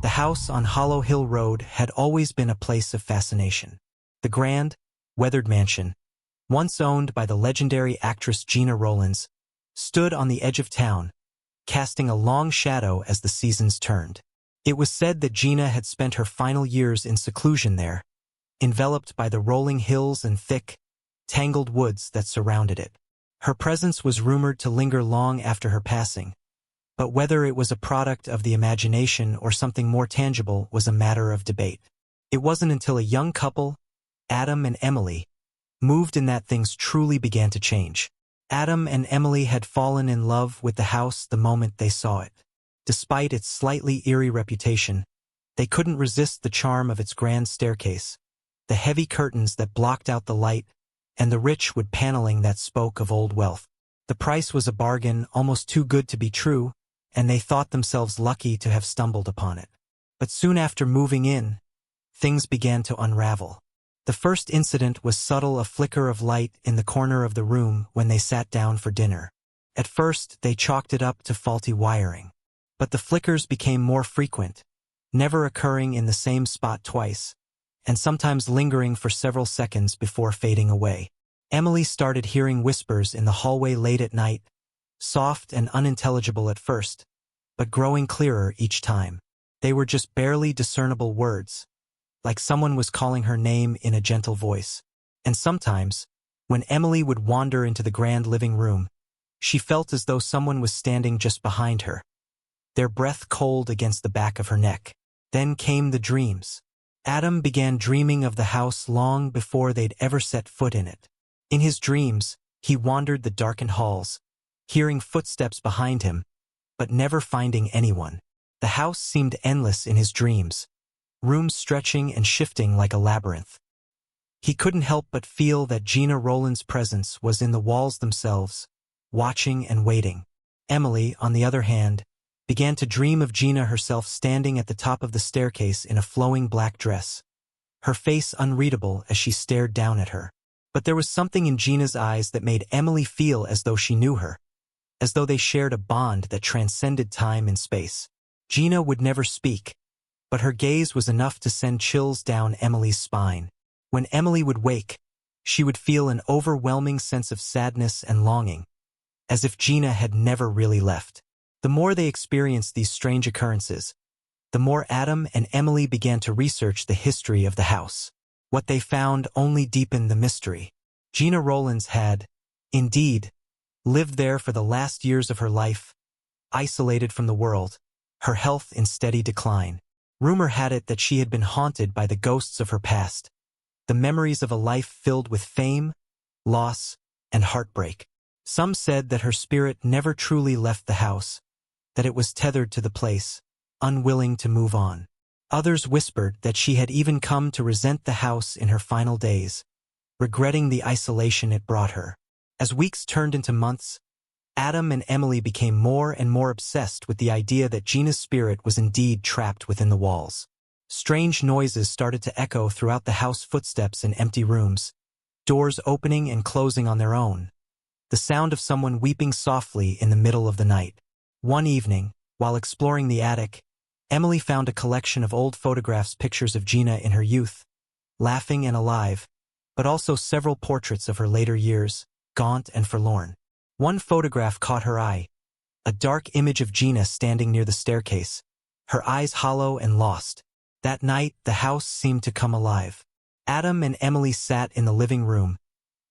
The house on Hollow Hill Road had always been a place of fascination. The grand, weathered mansion, once owned by the legendary actress Gina Rowlands, stood on the edge of town, casting a long shadow as the seasons turned. It was said that Gina had spent her final years in seclusion there, enveloped by the rolling hills and thick, tangled woods that surrounded it. Her presence was rumored to linger long after her passing, but whether it was a product of the imagination or something more tangible was a matter of debate. It wasn't until a young couple, Adam and Emily, moved in that things truly began to change. Adam and Emily had fallen in love with the house the moment they saw it. Despite its slightly eerie reputation, they couldn't resist the charm of its grand staircase, the heavy curtains that blocked out the light, and the rich wood paneling that spoke of old wealth. The price was a bargain, almost too good to be true, and they thought themselves lucky to have stumbled upon it. But soon after moving in, things began to unravel. The first incident was subtle, a flicker of light in the corner of the room when they sat down for dinner. At first, they chalked it up to faulty wiring. But the flickers became more frequent, never occurring in the same spot twice, and sometimes lingering for several seconds before fading away. Emily started hearing whispers in the hallway late at night, soft and unintelligible at first, but growing clearer each time. They were just barely discernible words, like someone was calling her name in a gentle voice. And sometimes, when Emily would wander into the grand living room, she felt as though someone was standing just behind her, their breath cold against the back of her neck. Then came the dreams. Adam began dreaming of the house long before they'd ever set foot in it. In his dreams, he wandered the darkened halls, hearing footsteps behind him, but never finding anyone. The house seemed endless in his dreams, rooms stretching and shifting like a labyrinth. He couldn't help but feel that Gina Rowlands' presence was in the walls themselves, watching and waiting. Emily, on the other hand, began to dream of Gina herself standing at the top of the staircase in a flowing black dress, her face unreadable as she stared down at her. But there was something in Gina's eyes that made Emily feel as though she knew her, as though they shared a bond that transcended time and space. Gina would never speak, but her gaze was enough to send chills down Emily's spine. When Emily would wake, she would feel an overwhelming sense of sadness and longing, as if Gina had never really left. The more they experienced these strange occurrences, the more Adam and Emily began to research the history of the house. What they found only deepened the mystery. Gina Rowlands had, indeed, lived there for the last years of her life, isolated from the world, her health in steady decline. Rumor had it that she had been haunted by the ghosts of her past, the memories of a life filled with fame, loss, and heartbreak. Some said that her spirit never truly left the house, that it was tethered to the place, unwilling to move on. Others whispered that she had even come to resent the house in her final days, regretting the isolation it brought her. As weeks turned into months, Adam and Emily became more and more obsessed with the idea that Gina's spirit was indeed trapped within the walls. Strange noises started to echo throughout the house, footsteps in empty rooms, doors opening and closing on their own, the sound of someone weeping softly in the middle of the night. One evening, while exploring the attic, Emily found a collection of old photographs, pictures of Gina in her youth, laughing and alive, but also several portraits of her later years, gaunt and forlorn. One photograph caught her eye, a dark image of Gina standing near the staircase, her eyes hollow and lost. That night, the house seemed to come alive. Adam and Emily sat in the living room,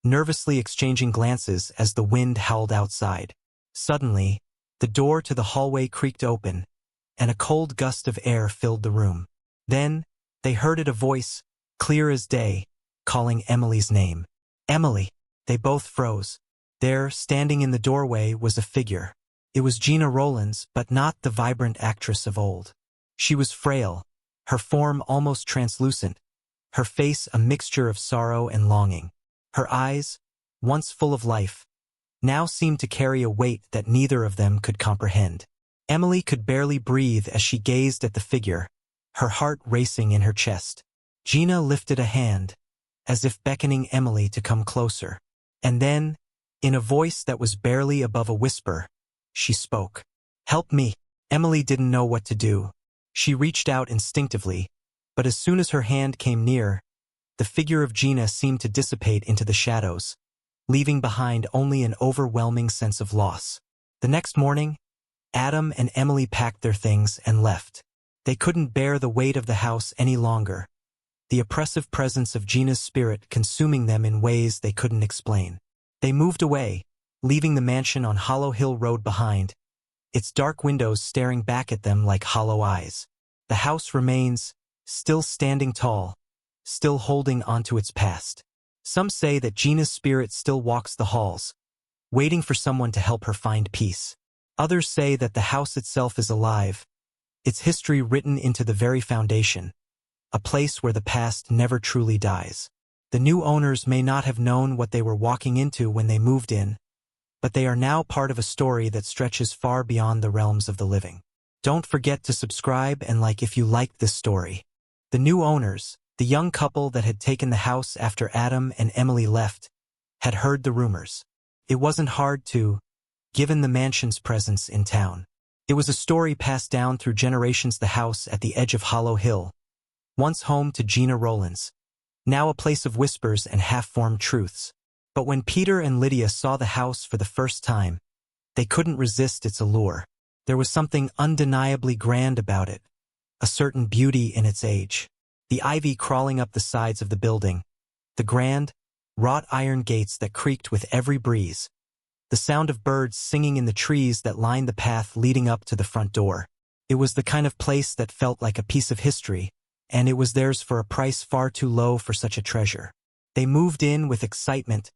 nervously exchanging glances as the wind howled outside. Suddenly, the door to the hallway creaked open, and a cold gust of air filled the room. Then, they heard a voice, clear as day, calling Emily's name. Emily! They both froze. There, standing in the doorway, was a figure. It was Gina Rowlands, but not the vibrant actress of old. She was frail, her form almost translucent, her face a mixture of sorrow and longing. Her eyes, once full of life, now seemed to carry a weight that neither of them could comprehend. Emily could barely breathe as she gazed at the figure, her heart racing in her chest. Gina lifted a hand, as if beckoning Emily to come closer. And then, in a voice that was barely above a whisper, she spoke. "Help me." Emily didn't know what to do. She reached out instinctively, but as soon as her hand came near, the figure of Gina seemed to dissipate into the shadows, leaving behind only an overwhelming sense of loss. The next morning, Adam and Emily packed their things and left. They couldn't bear the weight of the house any longer, the oppressive presence of Gina's spirit consuming them in ways they couldn't explain. They moved away, leaving the mansion on Hollow Hill Road behind, its dark windows staring back at them like hollow eyes. The house remains, still standing tall, still holding onto its past. Some say that Gina's spirit still walks the halls, waiting for someone to help her find peace. Others say that the house itself is alive, its history written into the very foundation, a place where the past never truly dies. The new owners may not have known what they were walking into when they moved in, but they are now part of a story that stretches far beyond the realms of the living. Don't forget to subscribe and like if you liked this story. The new owners, the young couple that had taken the house after Adam and Emily left, had heard the rumors. It wasn't hard to, given the mansion's presence in town. It was a story passed down through generations. The house at the edge of Hollow Hill, once home to Gina Rowlands, now a place of whispers and half-formed truths. But when Peter and Lydia saw the house for the first time, they couldn't resist its allure. There was something undeniably grand about it, a certain beauty in its age. The ivy crawling up the sides of the building, the grand, wrought iron gates that creaked with every breeze, the sound of birds singing in the trees that lined the path leading up to the front door. It was the kind of place that felt like a piece of history, and it was theirs for a price far too low for such a treasure. They moved in with excitement,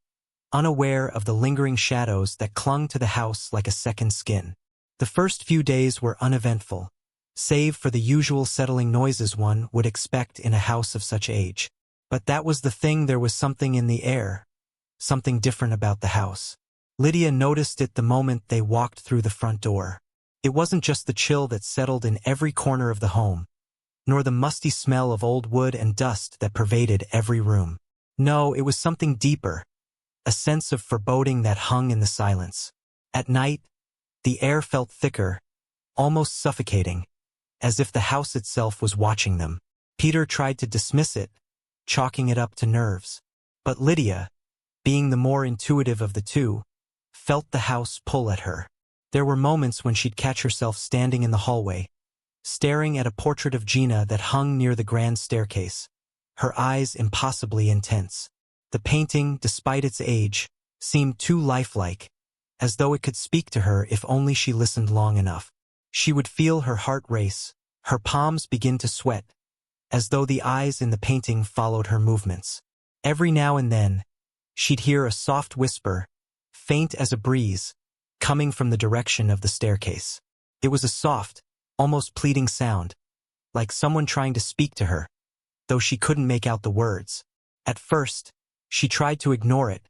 unaware of the lingering shadows that clung to the house like a second skin. The first few days were uneventful, save for the usual settling noises one would expect in a house of such age. But that was the thing, there was something in the air, something different about the house. Lydia noticed it the moment they walked through the front door. It wasn't just the chill that settled in every corner of the home, nor the musty smell of old wood and dust that pervaded every room. No, it was something deeper, a sense of foreboding that hung in the silence. At night, the air felt thicker, almost suffocating, as if the house itself was watching them. Peter tried to dismiss it, chalking it up to nerves. But Lydia, being the more intuitive of the two, felt the house pull at her. There were moments when she'd catch herself standing in the hallway, staring at a portrait of Gina that hung near the grand staircase, her eyes impossibly intense. The painting, despite its age, seemed too lifelike, as though it could speak to her if only she listened long enough. She would feel her heart race, her palms begin to sweat, as though the eyes in the painting followed her movements. Every now and then, she'd hear a soft whisper, faint as a breeze, coming from the direction of the staircase. It was a soft, almost pleading sound, like someone trying to speak to her, though she couldn't make out the words. At first, she tried to ignore it,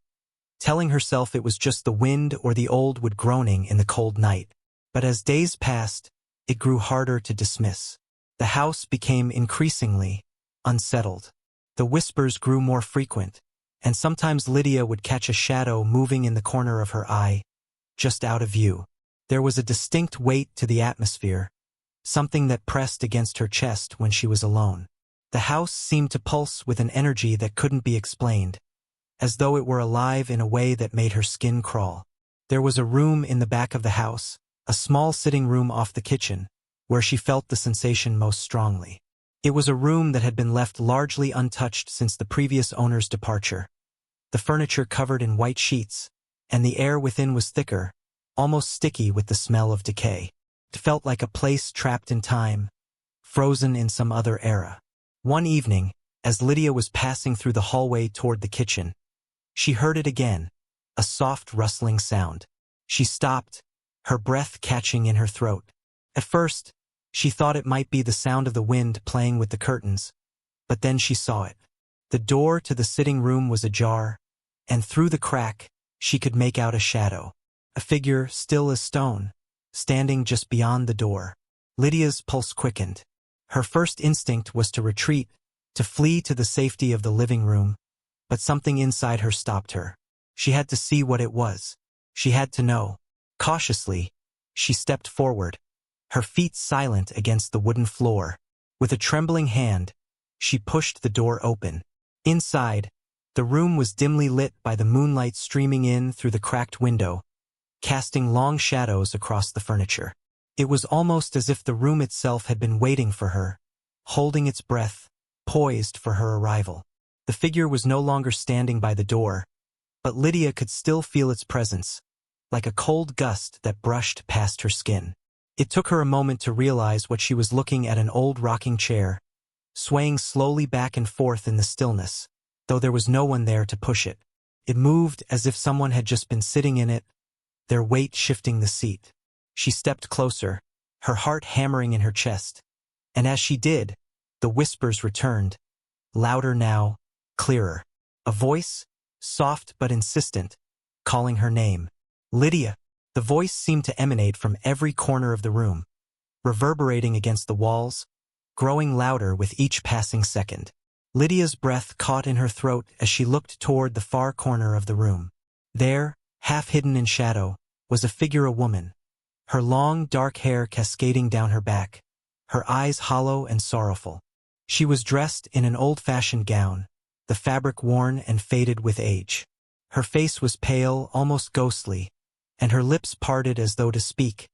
telling herself it was just the wind or the old wood groaning in the cold night. But as days passed, it grew harder to dismiss. The house became increasingly unsettled. The whispers grew more frequent, and sometimes Lydia would catch a shadow moving in the corner of her eye, just out of view. There was a distinct weight to the atmosphere, something that pressed against her chest when she was alone. The house seemed to pulse with an energy that couldn't be explained, as though it were alive in a way that made her skin crawl. There was a room in the back of the house, a small sitting room off the kitchen, where she felt the sensation most strongly. It was a room that had been left largely untouched since the previous owner's departure. The furniture covered in white sheets, and the air within was thicker, almost sticky with the smell of decay. It felt like a place trapped in time, frozen in some other era. One evening, as Lydia was passing through the hallway toward the kitchen, she heard it again, a soft rustling sound. She stopped, her breath catching in her throat. At first, she thought it might be the sound of the wind playing with the curtains, but then she saw it. The door to the sitting room was ajar, and through the crack, she could make out a shadow, a figure still as stone, standing just beyond the door. Lydia's pulse quickened. Her first instinct was to retreat, to flee to the safety of the living room, but something inside her stopped her. She had to see what it was. She had to know. Cautiously, she stepped forward, her feet silent against the wooden floor. With a trembling hand, she pushed the door open. Inside, the room was dimly lit by the moonlight streaming in through the cracked window, casting long shadows across the furniture. It was almost as if the room itself had been waiting for her, holding its breath, poised for her arrival. The figure was no longer standing by the door, but Lydia could still feel its presence, like a cold gust that brushed past her skin. It took her a moment to realize what she was looking at: an old rocking chair, swaying slowly back and forth in the stillness, though there was no one there to push it. It moved as if someone had just been sitting in it, their weight shifting the seat. She stepped closer, her heart hammering in her chest, and as she did, the whispers returned, louder now, clearer. A voice, soft but insistent, calling her name. Lydia! The voice seemed to emanate from every corner of the room, reverberating against the walls, growing louder with each passing second. Lydia's breath caught in her throat as she looked toward the far corner of the room. There, half hidden in shadow, was a figure, a woman, her long, dark hair cascading down her back, her eyes hollow and sorrowful. She was dressed in an old-fashioned gown, the fabric worn and faded with age. Her face was pale, almost ghostly, and her lips parted as though to speak,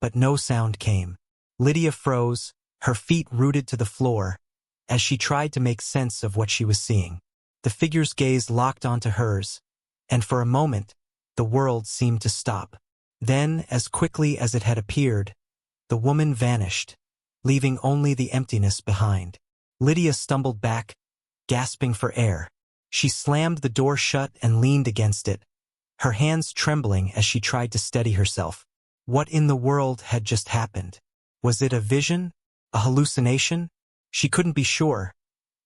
but no sound came. Lydia froze, her feet rooted to the floor, as she tried to make sense of what she was seeing. The figure's gaze locked onto hers, and for a moment, the world seemed to stop. Then, as quickly as it had appeared, the woman vanished, leaving only the emptiness behind. Lydia stumbled back, gasping for air. She slammed the door shut and leaned against it, her hands trembling as she tried to steady herself. What in the world had just happened? Was it a vision? A hallucination? She couldn't be sure,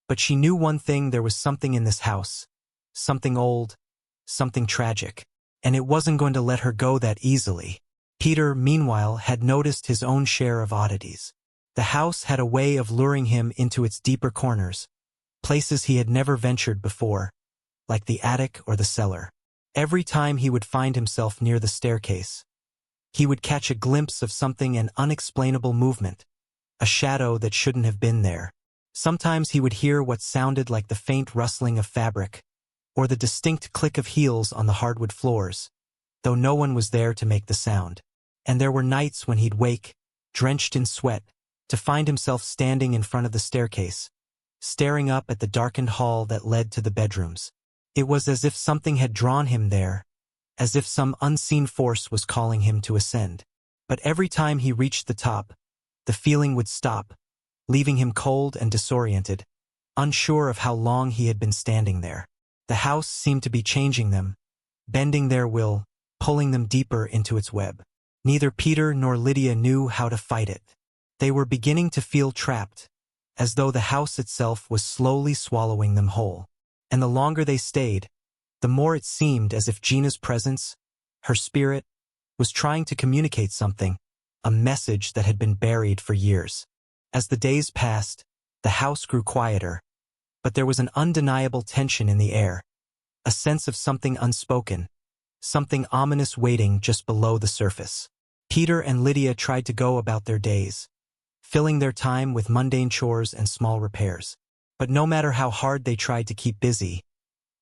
but she knew one thing: there was something in this house. Something old, something tragic, and it wasn't going to let her go that easily. Peter, meanwhile, had noticed his own share of oddities. The house had a way of luring him into its deeper corners, places he had never ventured before, like the attic or the cellar. Every time he would find himself near the staircase, he would catch a glimpse of something, an unexplainable movement, a shadow that shouldn't have been there. Sometimes he would hear what sounded like the faint rustling of fabric, or the distinct click of heels on the hardwood floors, though no one was there to make the sound. And there were nights when he'd wake, drenched in sweat, to find himself standing in front of the staircase, staring up at the darkened hall that led to the bedrooms. It was as if something had drawn him there, as if some unseen force was calling him to ascend. But every time he reached the top, the feeling would stop, leaving him cold and disoriented, unsure of how long he had been standing there. The house seemed to be changing them, bending their will, pulling them deeper into its web. Neither Peter nor Lydia knew how to fight it. They were beginning to feel trapped, as though the house itself was slowly swallowing them whole. And the longer they stayed, the more it seemed as if Gina's presence, her spirit, was trying to communicate something, a message that had been buried for years. As the days passed, the house grew quieter, but there was an undeniable tension in the air, a sense of something unspoken, something ominous waiting just below the surface. Peter and Lydia tried to go about their days, filling their time with mundane chores and small repairs. But no matter how hard they tried to keep busy,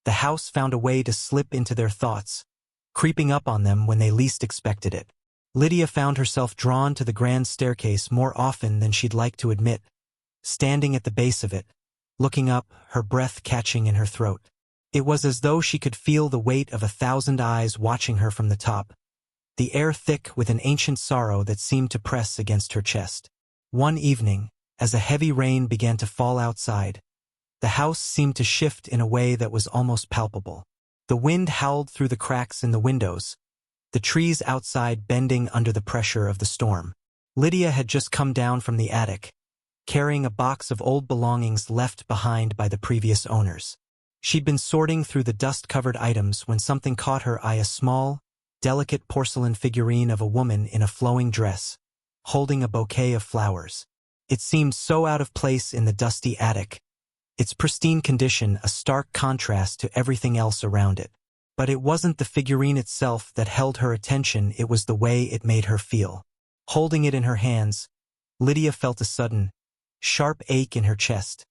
the house found a way to slip into their thoughts, creeping up on them when they least expected it. Lydia found herself drawn to the grand staircase more often than she'd like to admit, standing at the base of it, looking up, her breath catching in her throat. It was as though she could feel the weight of 1,000 eyes watching her from the top, the air thick with an ancient sorrow that seemed to press against her chest. One evening, as a heavy rain began to fall outside, the house seemed to shift in a way that was almost palpable. The wind howled through the cracks in the windows, the trees outside bending under the pressure of the storm. Lydia had just come down from the attic, carrying a box of old belongings left behind by the previous owners. She'd been sorting through the dust-covered items when something caught her eye: a small, delicate porcelain figurine of a woman in a flowing dress, holding a bouquet of flowers. It seemed so out of place in the dusty attic, its pristine condition a stark contrast to everything else around it. But it wasn't the figurine itself that held her attention, it was the way it made her feel. Holding it in her hands, Lydia felt a sudden, sharp ache in her chest,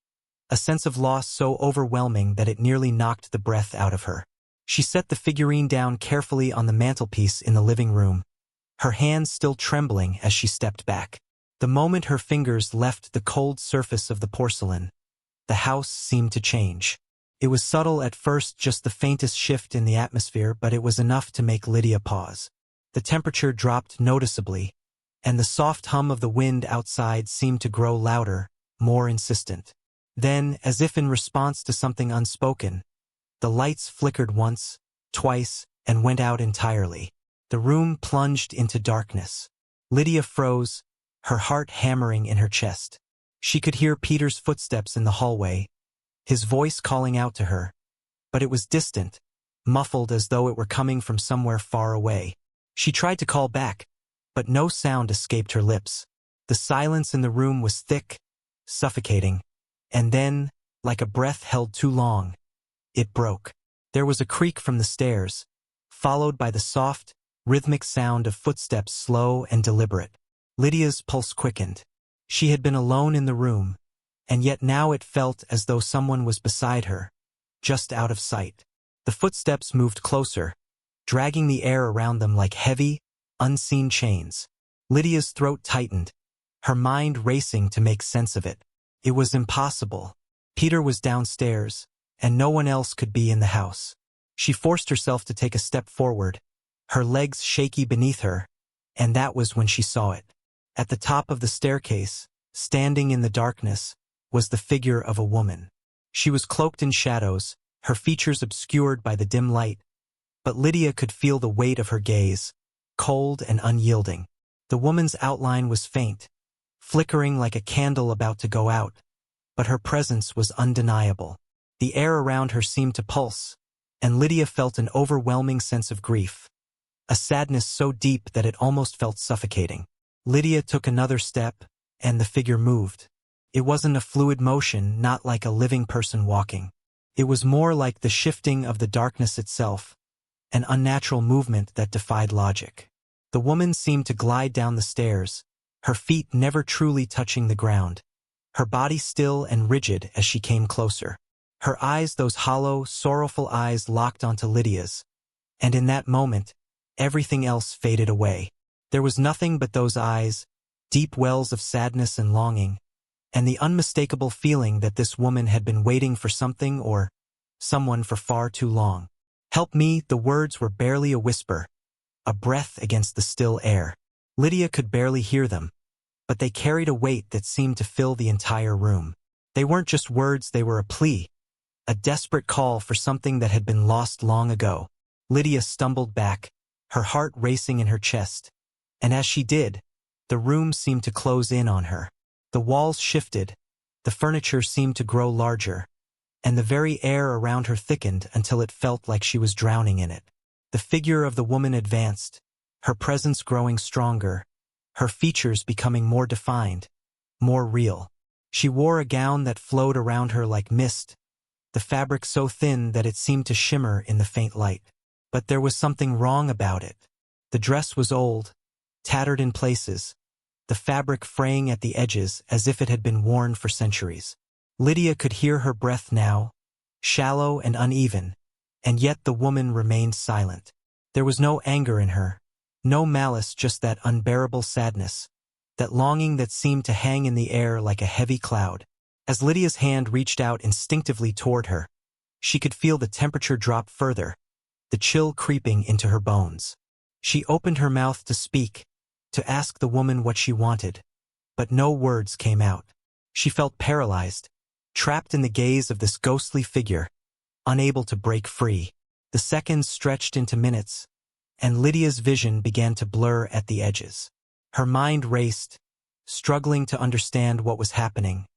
a sense of loss so overwhelming that it nearly knocked the breath out of her. She set the figurine down carefully on the mantelpiece in the living room, her hands still trembling as she stepped back. The moment her fingers left the cold surface of the porcelain, the house seemed to change. It was subtle at first, just the faintest shift in the atmosphere, but it was enough to make Lydia pause. The temperature dropped noticeably, and the soft hum of the wind outside seemed to grow louder, more insistent. Then, as if in response to something unspoken, the lights flickered once, twice, and went out entirely. The room plunged into darkness. Lydia froze, her heart hammering in her chest. She could hear Peter's footsteps in the hallway, his voice calling out to her, but it was distant, muffled as though it were coming from somewhere far away. She tried to call back, but no sound escaped her lips. The silence in the room was thick, suffocating, and then, like a breath held too long, it broke. There was a creak from the stairs, followed by the soft, rhythmic sound of footsteps, slow and deliberate. Lydia's pulse quickened. She had been alone in the room, and yet now it felt as though someone was beside her, just out of sight. The footsteps moved closer, dragging the air around them like heavy, unseen chains. Lydia's throat tightened, her mind racing to make sense of it. It was impossible. Peter was downstairs, and no one else could be in the house. She forced herself to take a step forward, her legs shaky beneath her, and that was when she saw it. At the top of the staircase, standing in the darkness, was the figure of a woman. She was cloaked in shadows, her features obscured by the dim light, but Lydia could feel the weight of her gaze, cold and unyielding. The woman's outline was faint, flickering like a candle about to go out, but her presence was undeniable. The air around her seemed to pulse, and Lydia felt an overwhelming sense of grief, a sadness so deep that it almost felt suffocating. Lydia took another step, and the figure moved. It wasn't a fluid motion, not like a living person walking. It was more like the shifting of the darkness itself, an unnatural movement that defied logic. The woman seemed to glide down the stairs, her feet never truly touching the ground, her body still and rigid as she came closer. Her eyes, those hollow, sorrowful eyes, locked onto Lydia's, and in that moment, everything else faded away. There was nothing but those eyes, deep wells of sadness and longing, and the unmistakable feeling that this woman had been waiting for something or someone for far too long. "Help me," the words were barely a whisper, a breath against the still air. Lydia could barely hear them, but they carried a weight that seemed to fill the entire room. They weren't just words, they were a plea, a desperate call for something that had been lost long ago. Lydia stumbled back, her heart racing in her chest, and as she did, the room seemed to close in on her. The walls shifted, the furniture seemed to grow larger, and the very air around her thickened until it felt like she was drowning in it. The figure of the woman advanced, her presence growing stronger, her features becoming more defined, more real. She wore a gown that flowed around her like mist, the fabric so thin that it seemed to shimmer in the faint light. But there was something wrong about it. The dress was old, tattered in places, the fabric fraying at the edges as if it had been worn for centuries. Lydia could hear her breath now, shallow and uneven, and yet the woman remained silent. There was no anger in her, no malice, just that unbearable sadness, that longing that seemed to hang in the air like a heavy cloud. As Lydia's hand reached out instinctively toward her, she could feel the temperature drop further, the chill creeping into her bones. She opened her mouth to speak, to ask the woman what she wanted, but no words came out. She felt paralyzed, trapped in the gaze of this ghostly figure, unable to break free. The seconds stretched into minutes, and Lydia's vision began to blur at the edges. Her mind raced, struggling to understand what was happening,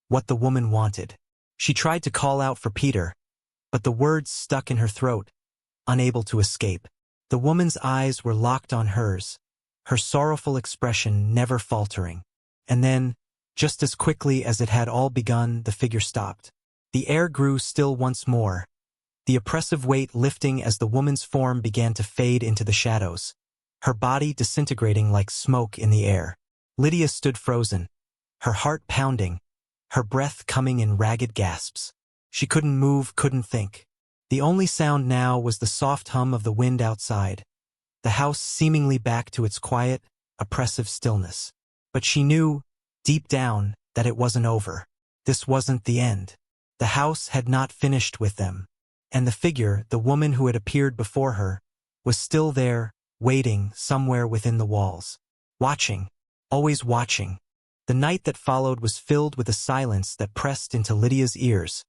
what the woman wanted. She tried to call out for Peter, but the words stuck in her throat, unable to escape. The woman's eyes were locked on hers, her sorrowful expression never faltering. And then, just as quickly as it had all begun, the figure stopped. The air grew still once more, the oppressive weight lifting as the woman's form began to fade into the shadows. her body disintegrating like smoke in the air. Lydia stood frozen, her heart pounding, her breath coming in ragged gasps. She couldn't move, couldn't think. The only sound now was the soft hum of the wind outside, the house seemingly back to its quiet, oppressive stillness. But she knew, deep down, that it wasn't over. This wasn't the end. The house had not finished with them. And the figure, the woman who had appeared before her, was still there, waiting somewhere within the walls. Watching, always watching. The night that followed was filled with a silence that pressed into Lydia's ears,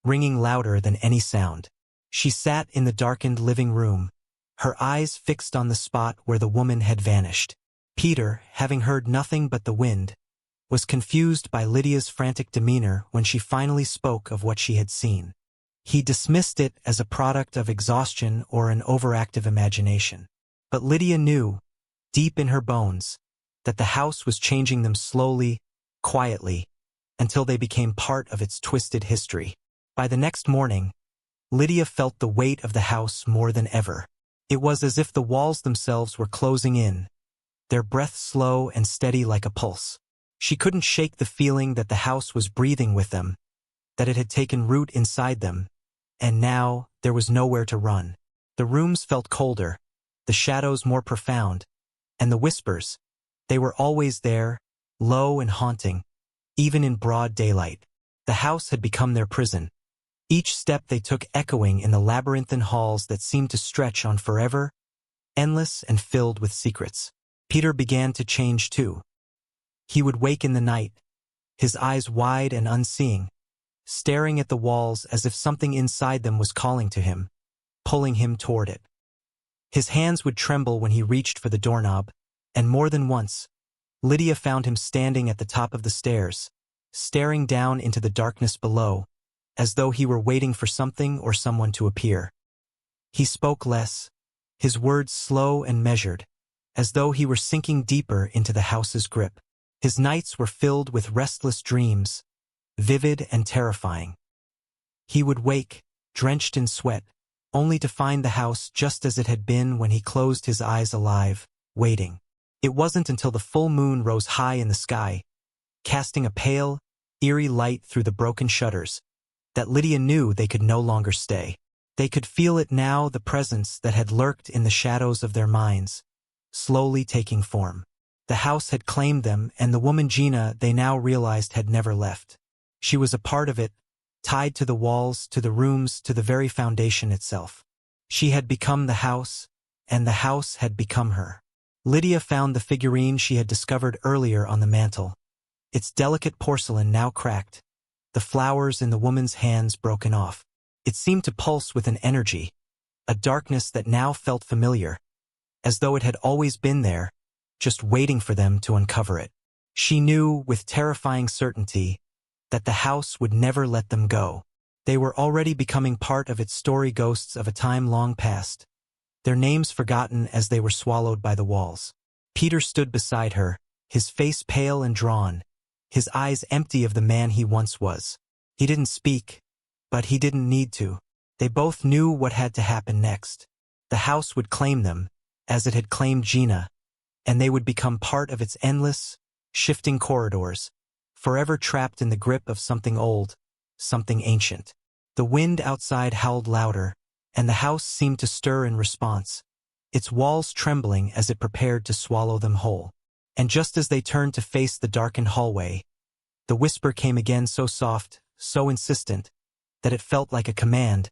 ringing louder than any sound. She sat in the darkened living room, her eyes fixed on the spot where the woman had vanished. Peter, having heard nothing but the wind, was confused by Lydia's frantic demeanor when she finally spoke of what she had seen. He dismissed it as a product of exhaustion or an overactive imagination. But Lydia knew, deep in her bones, that the house was changing them slowly, quietly, until they became part of its twisted history. By the next morning, Lydia felt the weight of the house more than ever. It was as if the walls themselves were closing in, their breath slow and steady like a pulse. She couldn't shake the feeling that the house was breathing with them, that it had taken root inside them, and now there was nowhere to run. The rooms felt colder, the shadows more profound, and the whispers, they were always there, low and haunting, even in broad daylight. The house had become their prison, each step they took echoing in the labyrinthine halls that seemed to stretch on forever, endless and filled with secrets. Peter began to change too. He would wake in the night, his eyes wide and unseeing, staring at the walls as if something inside them was calling to him, pulling him toward it. His hands would tremble when he reached for the doorknob, and more than once, Lydia found him standing at the top of the stairs, staring down into the darkness below, as though he were waiting for something or someone to appear. He spoke less, his words slow and measured, as though he were sinking deeper into the house's grip. His nights were filled with restless dreams, vivid and terrifying. He would wake, drenched in sweat, only to find the house just as it had been when he closed his eyes alive, waiting. It wasn't until the full moon rose high in the sky, casting a pale, eerie light through the broken shutters, that Lydia knew they could no longer stay. They could feel it now, the presence that had lurked in the shadows of their minds, slowly taking form. The house had claimed them, and the woman Gina, they now realized, had never left. She was a part of it, tied to the walls, to the rooms, to the very foundation itself. She had become the house, and the house had become her. Lydia found the figurine she had discovered earlier on the mantel, its delicate porcelain now cracked, the flowers in the woman's hands broken off. It seemed to pulse with an energy, a darkness that now felt familiar, as though it had always been there, just waiting for them to uncover it. She knew, with terrifying certainty, that the house would never let them go. They were already becoming part of its story, ghosts of a time long past, their names forgotten as they were swallowed by the walls. Peter stood beside her, his face pale and drawn, his eyes empty of the man he once was. He didn't speak, but he didn't need to. They both knew what had to happen next. The house would claim them, as it had claimed Gina, and they would become part of its endless, shifting corridors, forever trapped in the grip of something old, something ancient. The wind outside howled louder, and the house seemed to stir in response, its walls trembling as it prepared to swallow them whole. And just as they turned to face the darkened hallway, the whisper came again, so soft, so insistent, that it felt like a command,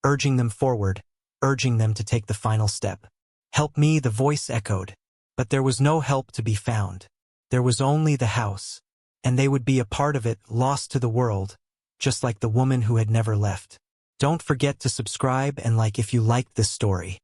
urging them forward, urging them to take the final step. "Help me," the voice echoed. But there was no help to be found. There was only the house, and they would be a part of it, lost to the world, just like the woman who had never left. Don't forget to subscribe and like if you liked this story.